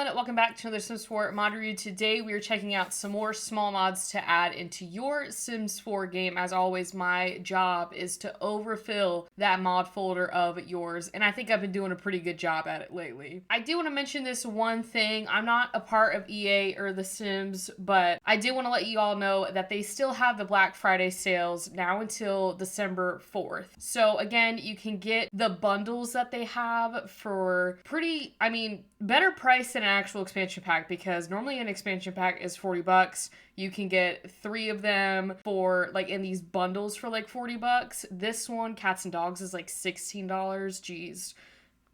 everyone, welcome back to another Sims 4 mod review. Today we are checking out some more small mods to add into your Sims 4 game. As always, my job is to overfill that mod folder of yours, and I think I've been doing a pretty good job at it lately. I do want to mention this one thing. I'm not a part of EA or The Sims, but I do want to let you all know that they still have the Black Friday sales now until December 4th. So again, you can get the bundles that they have for better price than an actual expansion pack, because normally an expansion pack is $40. You can get 3 of them for in these bundles for $40. This one, Cats and Dogs, is $16. Jeez.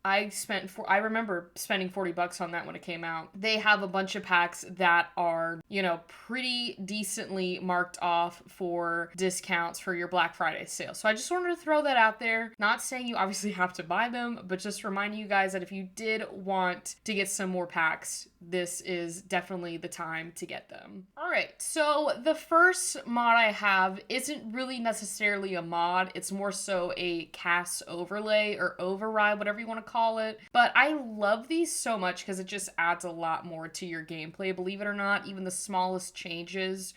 I remember spending $40 on that when it came out. They have a bunch of packs that are, pretty decently marked off for discounts for your Black Friday sale. So I just wanted to throw that out there. Not saying you obviously have to buy them, but just reminding you guys that if you did want to get some more packs, this is definitely the time to get them. All right, so the first mod I have isn't really necessarily a mod. It's more so a cast overlay or override, whatever you want to call it. But I love these so much because it just adds a lot more to your gameplay. Believe it or not, even the smallest changes,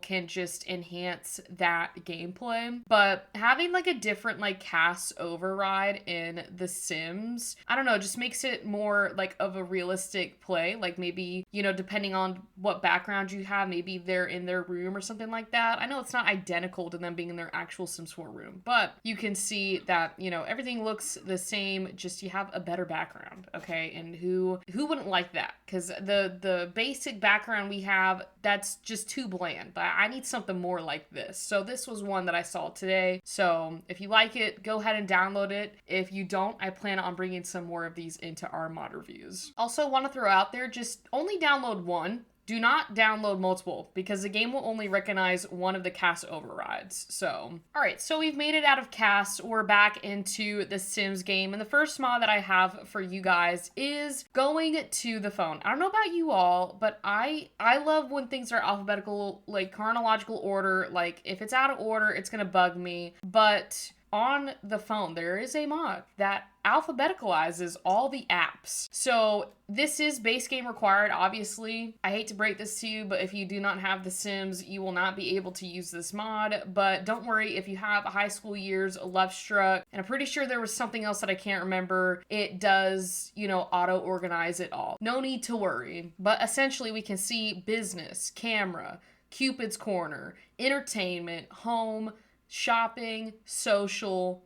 can just enhance that gameplay. But having a different cast override in The Sims, I don't know, just makes it more of a realistic play. Maybe, depending on what background you have, maybe they're in their room or something like that. I know it's not identical to them being in their actual Sims 4 room, but you can see that, everything looks the same, just you have a better background, okay? And who wouldn't like that? Because the basic background we have, that's just too bland. I need something more like this. So this was one that I saw today. So if you like it, go ahead and download it. If you don't, I plan on bringing some more of these into our mod reviews. Also want to throw out there, just only download one. Do not download multiple, because the game will only recognize one of the cast overrides. So, all right, so we've made it out of cast. We're back into the Sims game. And the first mod that I have for you guys is going to the phone. I don't know about you all, but I love when things are alphabetical, chronological order. If it's out of order, it's going to bug me. But on the phone, there is a mod that alphabeticalizes all the apps. So this is base game required, obviously. I hate to break this to you, but if you do not have The Sims, you will not be able to use this mod. But don't worry, if you have high school years, Love Struck, and I'm pretty sure there was something else that I can't remember, it does, auto-organize it all. No need to worry. But essentially, we can see business, camera, Cupid's Corner, entertainment, home, shopping, social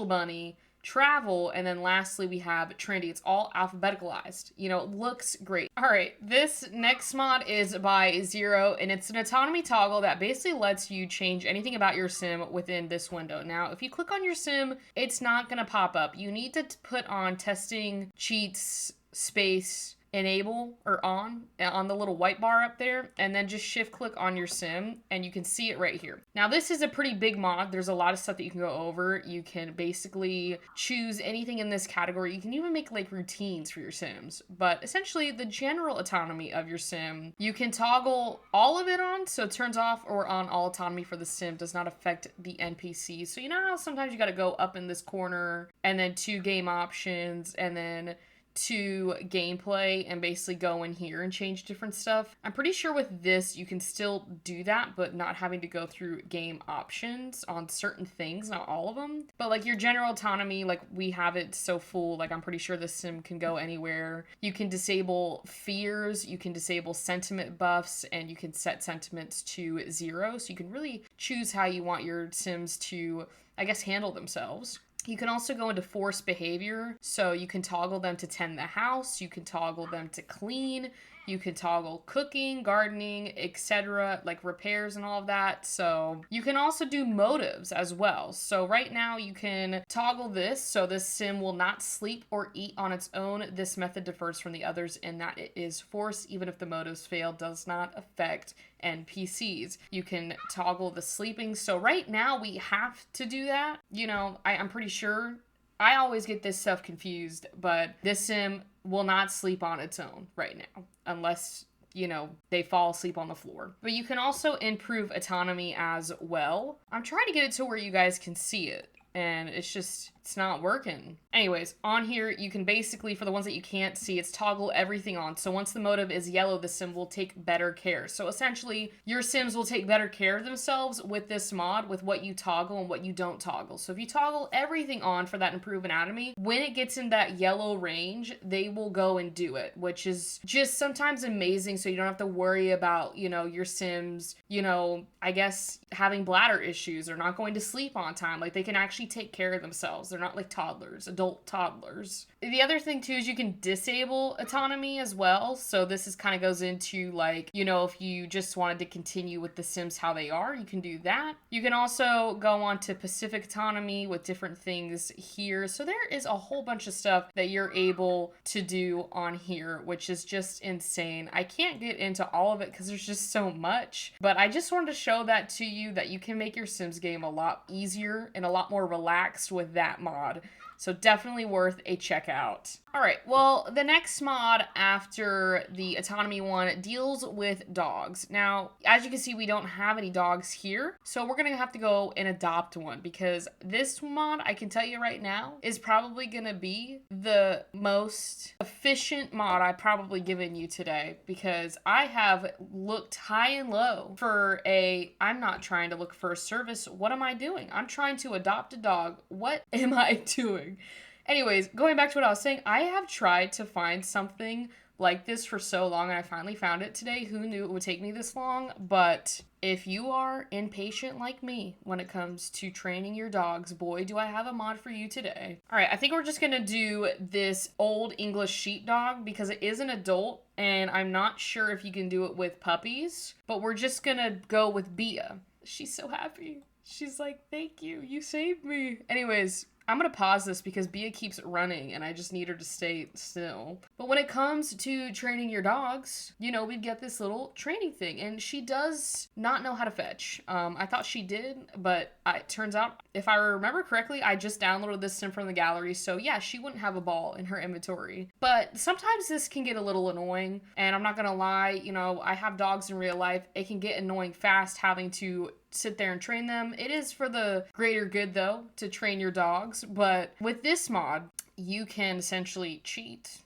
money, travel, and then lastly we have trendy. It's all alphabeticalized. Looks great. All right, this next mod is by Zero, and it's an autonomy toggle that basically lets you change anything about your sim within this window. Now, if you click on your sim, it's not gonna pop up. You need to put on testing cheats space enable or on the little white bar up there, and then just shift click on your sim and you can see it right here. Now this is a pretty big mod. There's a lot of stuff that you can go over. You can basically choose anything in this category. You can even make routines for your sims, but essentially the general autonomy of your sim, you can toggle all of it on, so it turns off or on. All autonomy for the sim does not affect the NPC. So you know how sometimes you got to go up in this corner and then to game options and then to gameplay and basically go in here and change different stuff. I'm pretty sure with this you can still do that, but not having to go through game options on certain things, not all of them. But your general autonomy, we have it so full, I'm pretty sure the sim can go anywhere. You can disable fears, you can disable sentiment buffs, and you can set sentiments to 0. So you can really choose how you want your sims to, handle themselves. You can also go into forced behavior, so you can toggle them to tend the house, you can toggle them to clean, you can toggle cooking, gardening, etc., repairs and all of that. So you can also do motives as well. So right now you can toggle this, so this sim will not sleep or eat on its own. This method differs from the others in that it is forced, even if the motives fail, does not affect NPCs. You can toggle the sleeping. So right now we have to do that. I'm pretty sure. I always get this stuff confused, but this sim will not sleep on its own right now, unless, they fall asleep on the floor. But you can also improve autonomy as well. I'm trying to get it to where you guys can see it. And it's just, It's not working. Anyways, on here, you can basically, for the ones that you can't see, it's toggle everything on. So once the motive is yellow, the sim will take better care. So essentially, your sims will take better care of themselves with this mod, with what you toggle and what you don't toggle. So if you toggle everything on for that improved anatomy, when it gets in that yellow range, they will go and do it, which is just sometimes amazing. So you don't have to worry about, your sims, I guess having bladder issues or not going to sleep on time. Like, they can actually take care of themselves. They're not like toddlers, adult toddlers. The other thing too is you can disable autonomy as well. So this is kind of goes into like, if you just wanted to continue with the sims how they are, you can do that. You can also go on to Pacific autonomy with different things here. So there is a whole bunch of stuff that you're able to do on here, which is just insane. I can't get into all of it because there's just so much, but I just wanted to show that to you, that you can make your Sims game a lot easier and a lot more relaxed with that mod. So definitely worth a check out. All right, well, the next mod after the autonomy one deals with dogs. Now, as you can see, we don't have any dogs here, so we're gonna have to go and adopt one, because this mod, I can tell you right now, is probably gonna be the most efficient mod I've probably given you today, because I have looked high and low for I'm not trying to look for a service. What am I doing? I'm trying to adopt a dog. What am I doing? Anyways, going back to what I was saying, I have tried to find something like this for so long, and I finally found it today. Who knew it would take me this long? But if you are impatient like me when it comes to training your dogs, boy, do I have a mod for you today. All right, I think we're just gonna do this old English sheepdog because it is an adult, and I'm not sure if you can do it with puppies, but we're just gonna go with Bia. She's so happy. She's like, thank you, you saved me. Anyways, I'm gonna pause this because Bia keeps running and I just need her to stay still. But when it comes to training your dogs, we get this little training thing, and she does not know how to fetch. I thought she did, but it turns out, if I remember correctly, I just downloaded this sim from the gallery, so yeah, she wouldn't have a ball in her inventory. But sometimes this can get a little annoying, and I'm not gonna lie, I have dogs in real life. It can get annoying fast having to sit there and train them. It is for the greater good, though, to train your dogs. But with this mod, you can essentially cheat,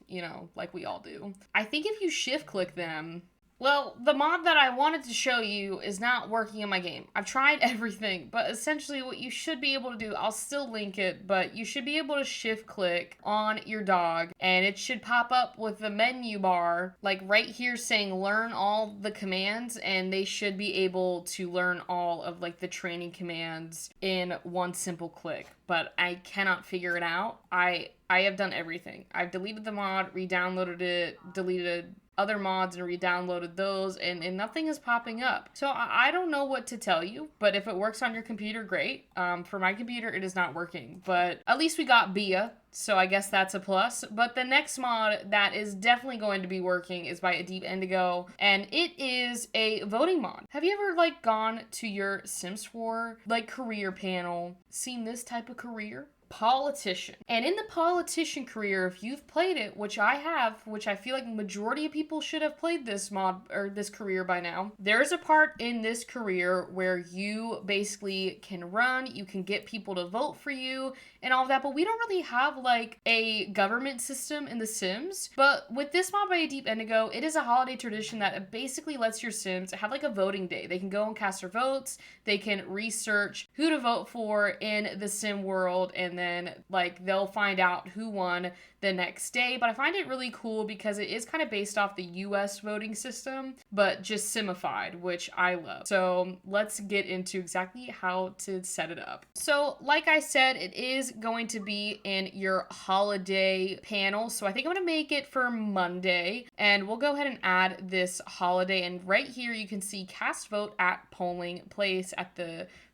like we all do. I think if you shift click them, well, the mod that I wanted to show you is not working in my game. I've tried everything, but essentially what you should be able to do, I'll still link it, but you should be able to shift click on your dog, and it should pop up with the menu bar, like right here saying learn all the commands, and they should be able to learn all of like the training commands in one simple click. But I cannot figure it out. I have done everything. I've deleted the mod, re-downloaded it, deleted other mods and re-downloaded those, and nothing is popping up. So I don't know what to tell you, but if it works on your computer, great. For my computer, it is not working, but at least we got Bia, so I guess that's a plus. But the next mod that is definitely going to be working is by Deep Indigo, and it is a voting mod. Have you ever gone to your Sims 4 career panel, seen this type of career? Politician. And in the politician career, if you've played it, which I have, which I feel like majority of people should have played this mod or this career by now, there's a part in this career where you basically can run, you can get people to vote for you and all of that, but we don't really have a government system in The Sims. But with this mod by Deep Indigo, it is a holiday tradition that basically lets your Sims have a voting day. They can go and cast their votes, they can research who to vote for in the Sim world, and then they'll find out who won the next day. But I find it really cool because it is kind of based off the US voting system, but just simified, which I love. So let's get into exactly how to set it up. So like I said, it is going to be in your holiday panel. So I think I'm going to make it for Monday, and we'll go ahead and add this holiday. And right here you can see cast vote at polling place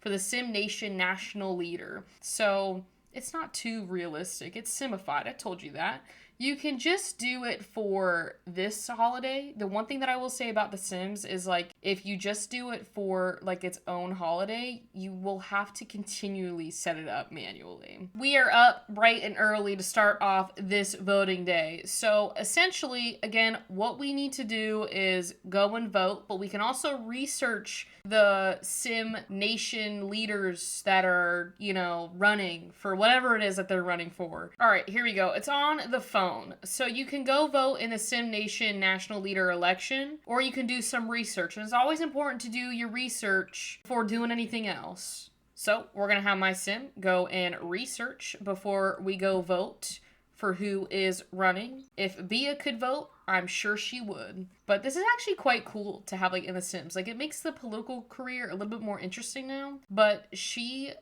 for the Sim Nation National Leader. So it's not too realistic. It's simified. I told you that. You can just do it for this holiday. The one thing that I will say about The Sims is like if you just do it for like its own holiday, you will have to continually set it up manually. We are up bright and early to start off this voting day. So essentially, again, what we need to do is go and vote, but we can also research the Sim Nation leaders that are, running for whatever it is that they're running for. All right, here we go. It's on the phone. So you can go vote in the Sim Nation national leader election, or you can do some research. And it's always important to do your research before doing anything else. So we're going to have my Sim go and research before we go vote for who is running. If Bia could vote, I'm sure she would. But this is actually quite cool to have like in The Sims. Like it makes the political career a little bit more interesting now. But she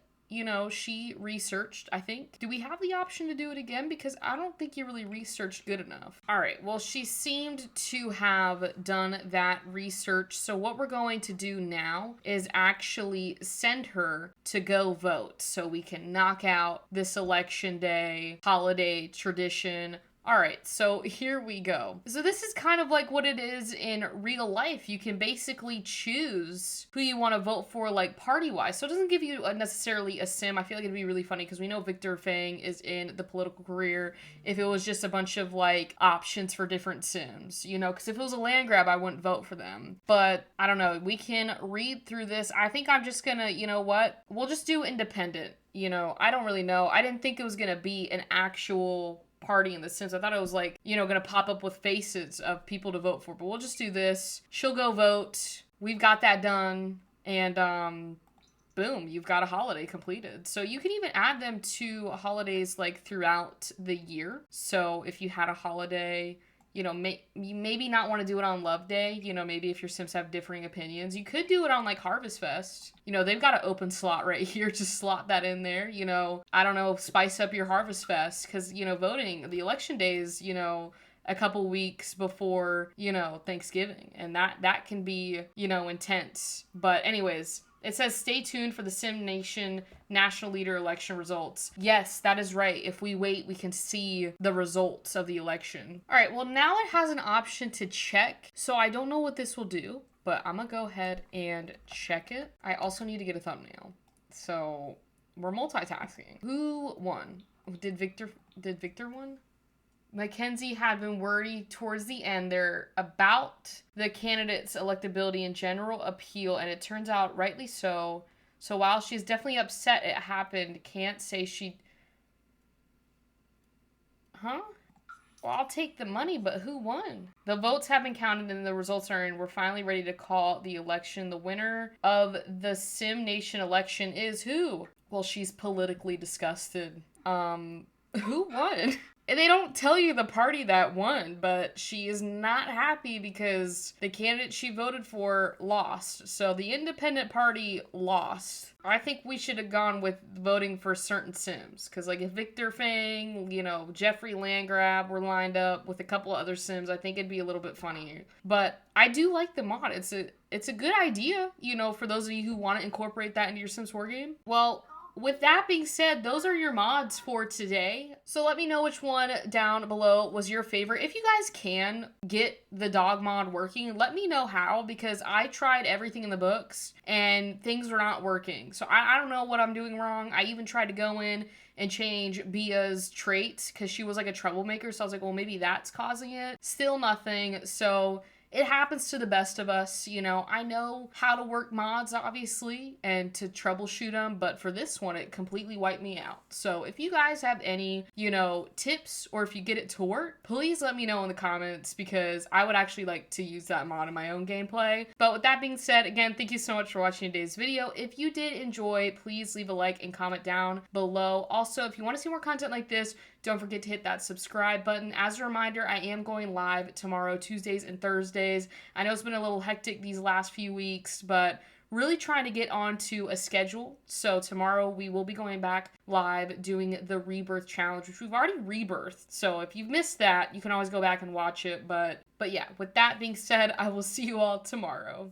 researched, I think. Do we have the option to do it again? Because I don't think you really researched good enough. All right, well, she seemed to have done that research. So what we're going to do now is actually send her to go vote so we can knock out this election day holiday tradition. All right, so here we go. So this is kind of like what it is in real life. You can basically choose who you want to vote for, like party-wise. So it doesn't give you necessarily a sim. I feel like it'd be really funny because we know Victor Fang is in the political career. If it was just a bunch of like options for different sims, because if it was a land grab, I wouldn't vote for them. But I don't know. We can read through this. I think I'm just gonna, we'll just do independent. I don't really know. I didn't think it was gonna be an actual party in The Sims. I thought it was like, gonna pop up with faces of people to vote for, but we'll just do this. She'll go vote. We've got that done. And, boom, you've got a holiday completed. So you can even add them to holidays like throughout the year. So if you had a holiday, you maybe not want to do it on Love Day. Maybe if your Sims have differing opinions, you could do it on like Harvest Fest. They've got an open slot right here. Just slot that in there. I don't know, spice up your Harvest Fest because, voting, the election days, a couple weeks before, Thanksgiving. And that can be, intense. But anyways, it says, stay tuned for the Sim Nation national leader election results. Yes, that is right. If we wait, we can see the results of the election. All right, well, now it has an option to check. So I don't know what this will do, but I'm gonna go ahead and check it. I also need to get a thumbnail. So we're multitasking. Who won? Did Victor win? Mackenzie had been worried towards the end there about the candidate's electability and general appeal, and it turns out rightly so. So while she's definitely upset it happened, can't say she... Huh? Well, I'll take the money, but who won? The votes have been counted and the results are in. We're finally ready to call the election. The winner of the Sim Nation election is who? Well, she's politically disgusted. Who won? And they don't tell you the party that won, but she is not happy because the candidate she voted for lost. So the independent party lost. I think we should have gone with voting for certain Sims. Because like if Victor Fang, Jeffrey Landgrab were lined up with a couple of other Sims, I think it'd be a little bit funnier. But I do like the mod. It's a good idea, for those of you who want to incorporate that into your Sims 4 game. Well, with that being said, those are your mods for today. So let me know which one down below was your favorite. If you guys can get the dog mod working, let me know how, because I tried everything in the books and things were not working. So I don't know what I'm doing wrong. I even tried to go in and change Bia's traits because she was like a troublemaker. So I was like, well, maybe that's causing it. Still nothing. So it happens to the best of us, I know how to work mods, obviously, and to troubleshoot them, but for this one, it completely wiped me out. So if you guys have any, tips, or if you get it to work, please let me know in the comments, because I would actually like to use that mod in my own gameplay. But with that being said, again, thank you so much for watching today's video. If you did enjoy, please leave a like and comment down below. Also, if you want to see more content like this, don't forget to hit that subscribe button. As a reminder, I am going live tomorrow, Tuesdays and Thursdays. I know it's been a little hectic these last few weeks, but really trying to get onto a schedule. So tomorrow we will be going back live doing the Rebirth Challenge, which we've already rebirthed. So if you've missed that, you can always go back and watch it. But yeah, with that being said, I will see you all tomorrow.